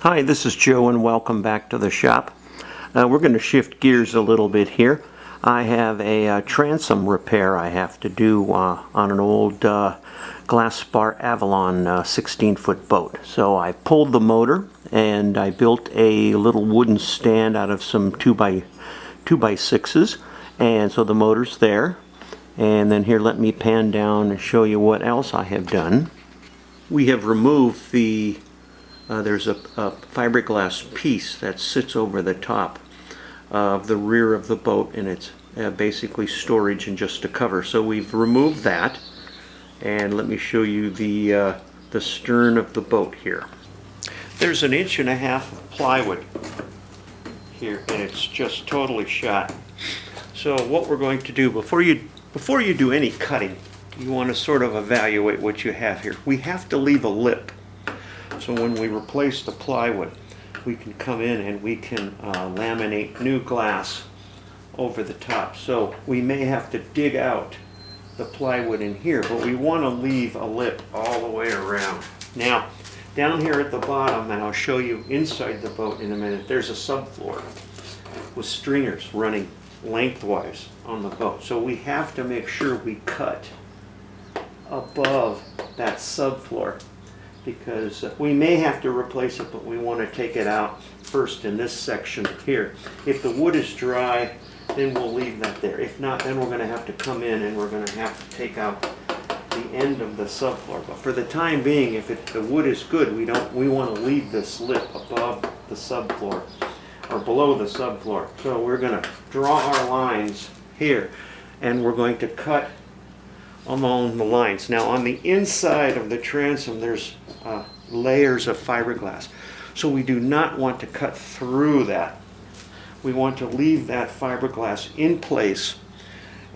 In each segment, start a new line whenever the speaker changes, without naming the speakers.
Hi, this is Joe and welcome back to the shop. We're going to shift gears a little bit here. I have a transom repair I have to do on an old Glass Spar Avalon 16-foot boat. So I pulled the motor and I built a little wooden stand out of some 2x6s, and so the motor's there. And then here, let me pan down and show you what else I have done. We have removed the there's a fiberglass piece that sits over the top of the rear of the boat, and it's basically storage and just a cover. So we've removed that, and let me show you the stern of the boat here. There's 1.5 inches of plywood here, and it's just totally shot. So what we're going to do before you do any cutting, you want to sort of evaluate what you have here. We have to leave a lip. So when we replace the plywood, we can come in and we can laminate new glass over the top. So we may have to dig out the plywood in here, but we want to leave a lip all the way around. Now, down here at the bottom, and I'll show you inside the boat in a minute, there's a subfloor with stringers running lengthwise on the boat. So we have to make sure we cut above that subfloor, because we may have to replace it, but we want to take it out first in this section here. If the wood is dry, then we'll leave that there. If not, then we're going to have to come in and we're going to have to take out the end of the subfloor. But for the time being, if the wood is good, we want to leave this lip above the subfloor or below the subfloor. So we're going to draw our lines here, and we're going to cut along the lines. Now on the inside of the transom, there's layers of fiberglass. So we do not want to cut through that. We want to leave that fiberglass in place,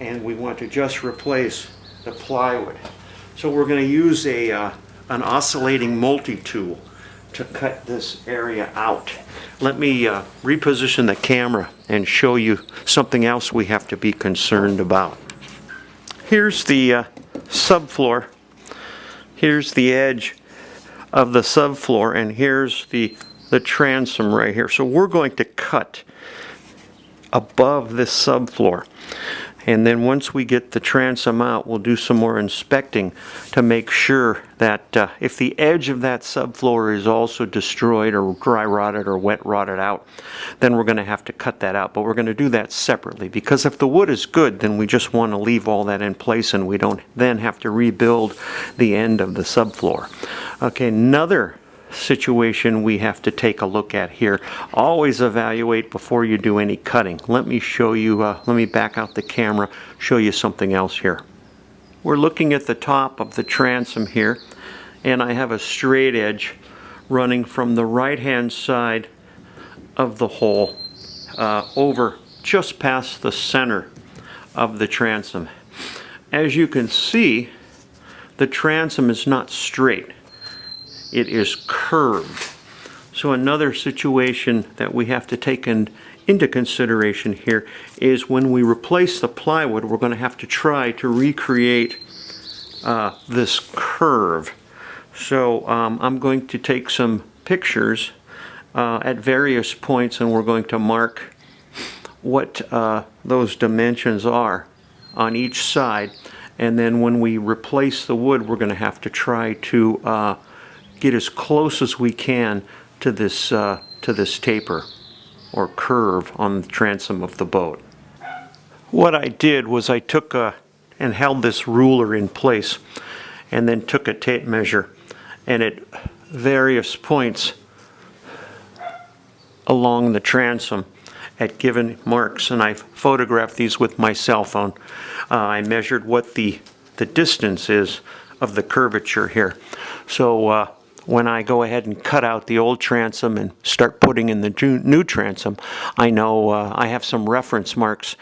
and we want to just replace the plywood. So we're going to use an oscillating multi-tool to cut this area out. Let me reposition the camera and show you something else we have to be concerned about. Here's the subfloor. Here's the edge of the subfloor, and here's the transom right here. So we're going to cut above this subfloor, and then once we get the transom out, we'll do some more inspecting to make sure that if the edge of that subfloor is also destroyed or dry rotted or wet rotted out, then we're going to have to cut that out. But we're going to do that separately, because if the wood is good, then we just want to leave all that in place, and we don't then have to rebuild the end of the subfloor. Okay, another situation we have to take a look at here. Always evaluate before you do any cutting. Let me show you, let me back out the camera, show you something else here. We're looking at the top of the transom here, and I have a straight edge running from the right hand side of the hole over just past the center of the transom. As you can see, the transom is not straight. It is curved. So another situation that we have to take into consideration here is when we replace the plywood, we're going to have to try to recreate this curve. So I'm going to take some pictures at various points, and we're going to mark what those dimensions are on each side. And then when we replace the wood, we're going to have to try to get as close as we can to this taper or curve on the transom of the boat. What I did was I took and held this ruler in place, and then took a tape measure, and at various points along the transom at given marks, and I photographed these with my cell phone. I measured what the distance is of the curvature here. So when I go ahead and cut out the old transom and start putting in the new transom, I know I have some reference marks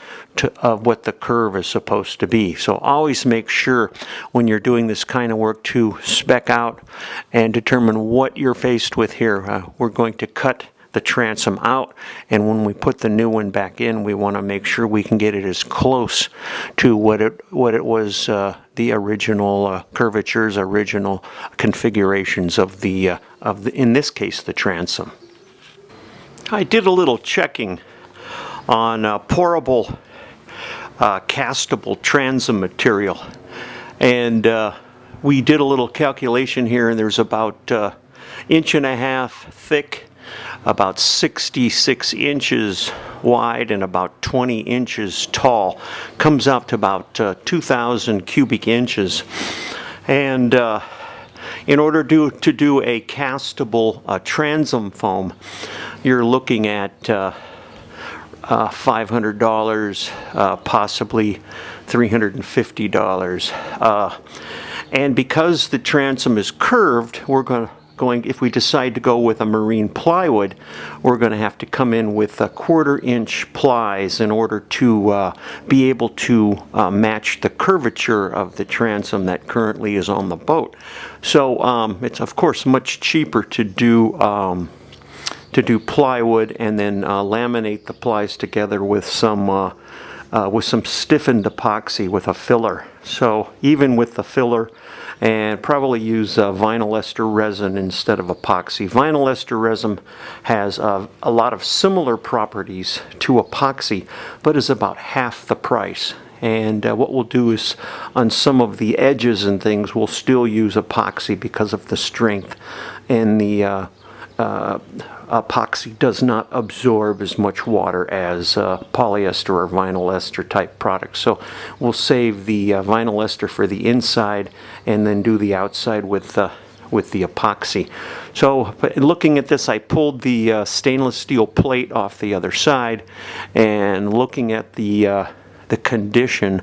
of what the curve is supposed to be. So always make sure when you're doing this kind of work to spec out and determine what you're faced with here. We're going to cut the transom out, and when we put the new one back in, we want to make sure we can get it as close to what it was, the original curvatures, original configurations of the in this case the transom. I did a little checking on pourable castable transom material, and we did a little calculation here, and there's about 1.5 inches thick, about 66 inches wide, and about 20 inches tall. Comes out to about 2,000 cubic inches. And in order to do a castable transom foam, you're looking at $500, possibly $350. And because the transom is curved, we're going, if we decide to go with a marine plywood, we're going to have to come in with 1/4 inch plies in order to be able to match the curvature of the transom that currently is on the boat. So it's of course much cheaper to do plywood and then laminate the plies together with some stiffened epoxy with a filler. So even with the filler, and probably use vinyl ester resin instead of epoxy. Vinyl ester resin has a lot of similar properties to epoxy, but is about half the price. And what we'll do is, on some of the edges and things, we'll still use epoxy because of the strength, and the epoxy does not absorb as much water as polyester or vinyl ester type products. So we'll save the vinyl ester for the inside and then do the outside with the epoxy. So looking at this, I pulled the stainless steel plate off the other side, and looking at the condition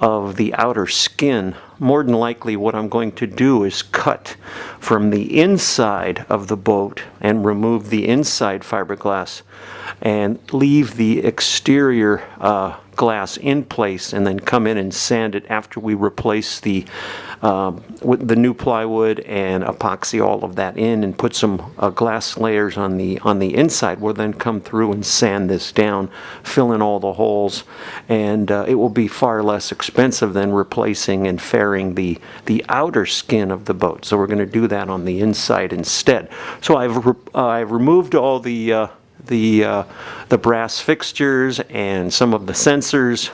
of the outer skin, more than likely what I'm going to do is cut from the inside of the boat and remove the inside fiberglass and leave the exterior glass in place, and then come in and sand it after we replace with the new plywood and epoxy all of that in, and put some glass layers on the inside. We'll then come through and sand this down, fill in all the holes, and it will be far less expensive than replacing and fairing the outer skin of the boat. So we're going to do that on the inside instead. So I've removed all the brass fixtures and some of the sensors,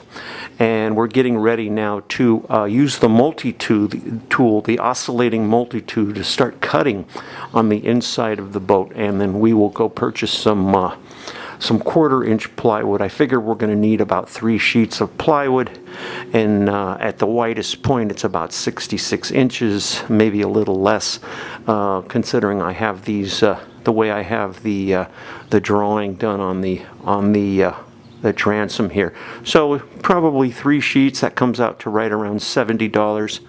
and we're getting ready now to use the multi-tool, the oscillating multi-tool, to start cutting on the inside of the boat, and then we will go purchase some 1/4 inch plywood. I figure we're going to need about 3 sheets of plywood, and at the widest point it's about 66 inches, maybe a little less, considering I have these the way I have the drawing done on the transom here. So probably 3 sheets. That comes out to right around $70.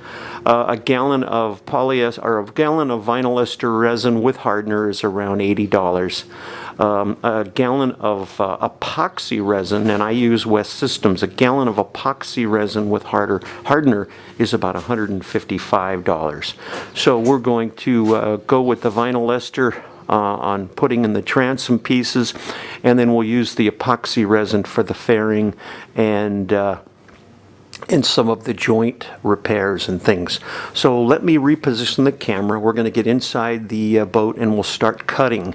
A gallon of polyester, or a gallon of vinyl ester resin with hardener, is around $80. A gallon of epoxy resin, and I use West Systems. A gallon of epoxy resin with hardener is about $155. So we're going to go with the vinyl ester on putting in the transom pieces, and then we'll use the epoxy resin for the fairing and some of the joint repairs and things. So let me reposition the camera. We're going to get inside the boat, and we'll start cutting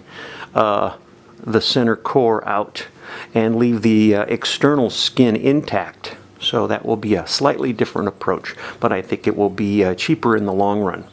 the center core out and leave the external skin intact. So that will be a slightly different approach, but I think it will be cheaper in the long run.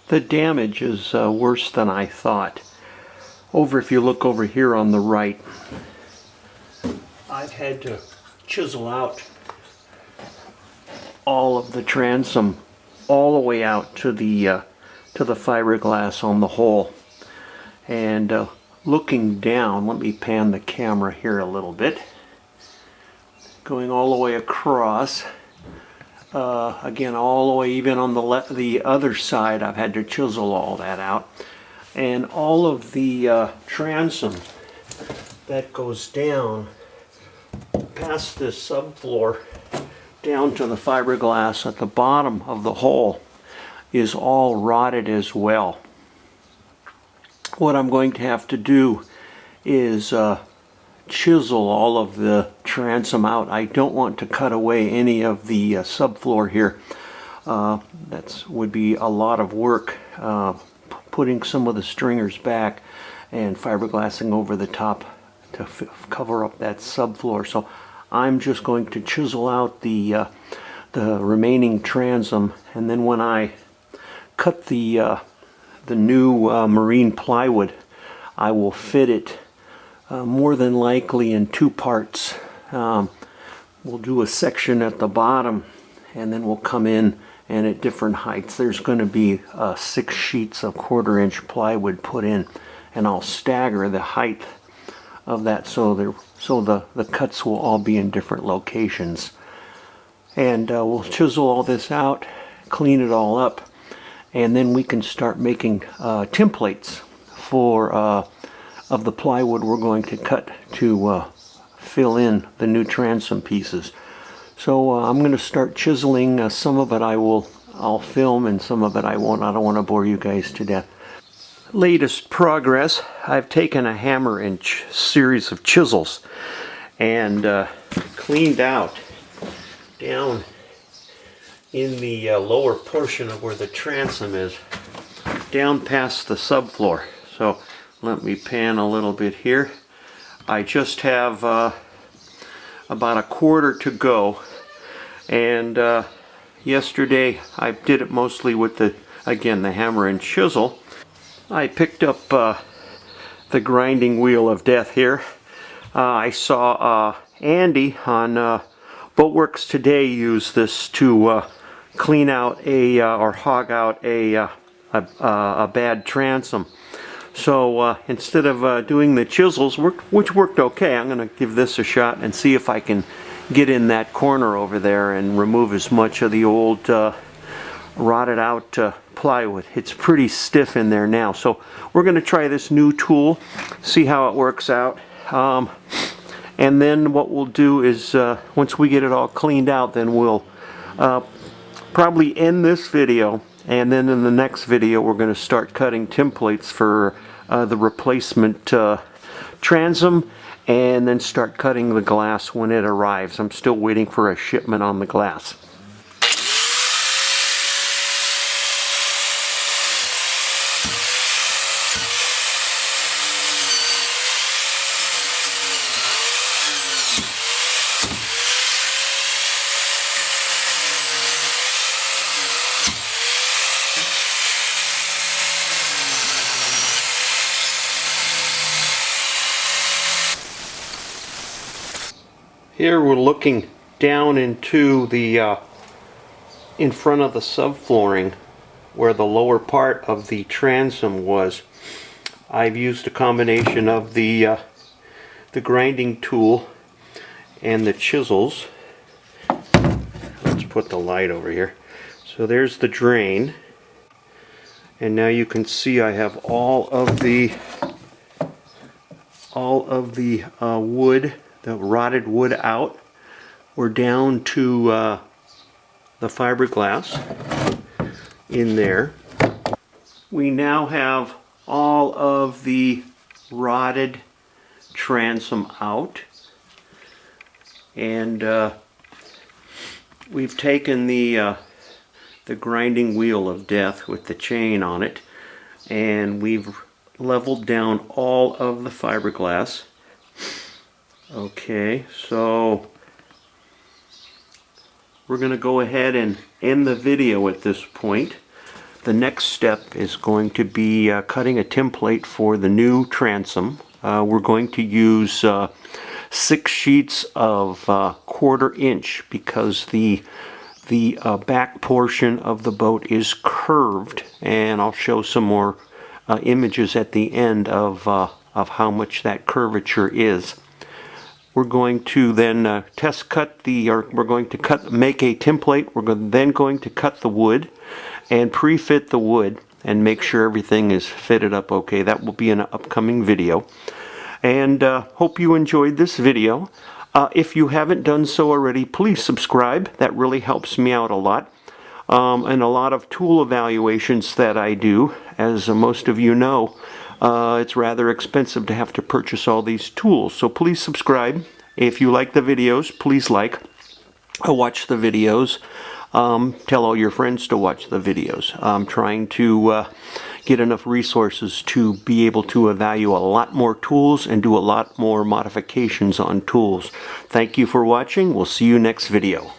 The damage is worse than I thought. If you look over here on the right, I've had to chisel out all of the transom all the way out to the fiberglass on the hole. And looking down, let me pan the camera here a little bit. Going all the way across. Again, all the way even on the other side, I've had to chisel all that out. And all of the transom that goes down past this subfloor down to the fiberglass at the bottom of the hole is all rotted as well. What I'm going to have to do is chisel all of the transom out. I don't want to cut away any of the subfloor here. That would be a lot of work, putting some of the stringers back and fiberglassing over the top to cover up that subfloor. So I'm just going to chisel out the remaining transom, and then when I cut the new marine plywood, I will fit it more than likely in two parts. We'll do a section at the bottom, and then we'll come in, and at different heights there's going to be 6 sheets of 1/4-inch plywood put in, and I'll stagger the height of that so the cuts will all be in different locations. And we'll chisel all this out, clean it all up, and then we can start making templates for of the plywood we're going to cut to fill in the new transom pieces. So I'm going to start chiseling. Some of it I'll film, and some of it I won't. I don't want to bore you guys to death. Latest progress: I've taken a hammer and series of chisels and cleaned out down in the lower portion of where the transom is, down past the subfloor. So let me pan a little bit here. I just have about a quarter to go, and yesterday I did it mostly with the hammer and chisel. I picked up the grinding wheel of death here. I saw Andy on Boatworks Today use this to clean out or hog out a bad transom. So instead of doing the chisels, which worked okay, I'm going to give this a shot and see if I can get in that corner over there and remove as much of the old rotted out plywood. It's pretty stiff in there now. So we're going to try this new tool, see how it works out. And then what we'll do is, once we get it all cleaned out, then we'll probably end this video, and then in the next video we're going to start cutting templates for the replacement transom, and then start cutting the glass when it arrives. I'm still waiting for a shipment on the glass. Here we're looking down into the in front of the subflooring where the lower part of the transom was. I've used a combination of the grinding tool and the chisels. Let's put the light over here. So there's the drain, and now you can see I have all of the wood, the rotted wood out. We're down to the fiberglass in there. We now have all of the rotted transom out. And we've taken the grinding wheel of death with the chain on it, and we've leveled down all of the fiberglass. Okay, so we're going to go ahead and end the video at this point. The next step is going to be cutting a template for the new transom. We're going to use 6 sheets of 1/4 inch because the back portion of the boat is curved, and I'll show some more images at the end of how much that curvature is. We're going to then make a template. We're then going to cut the wood and pre-fit the wood and make sure everything is fitted up okay. That will be an upcoming video. And hope you enjoyed this video. If you haven't done so already, please subscribe. That really helps me out a lot. And a lot of tool evaluations that I do, as most of you know, it's rather expensive to have to purchase all these tools. So please subscribe. If you like the videos, please watch the videos. Tell all your friends to watch the videos. I'm trying to get enough resources to be able to evaluate a lot more tools and do a lot more modifications on tools. Thank you for watching. We'll see you next video.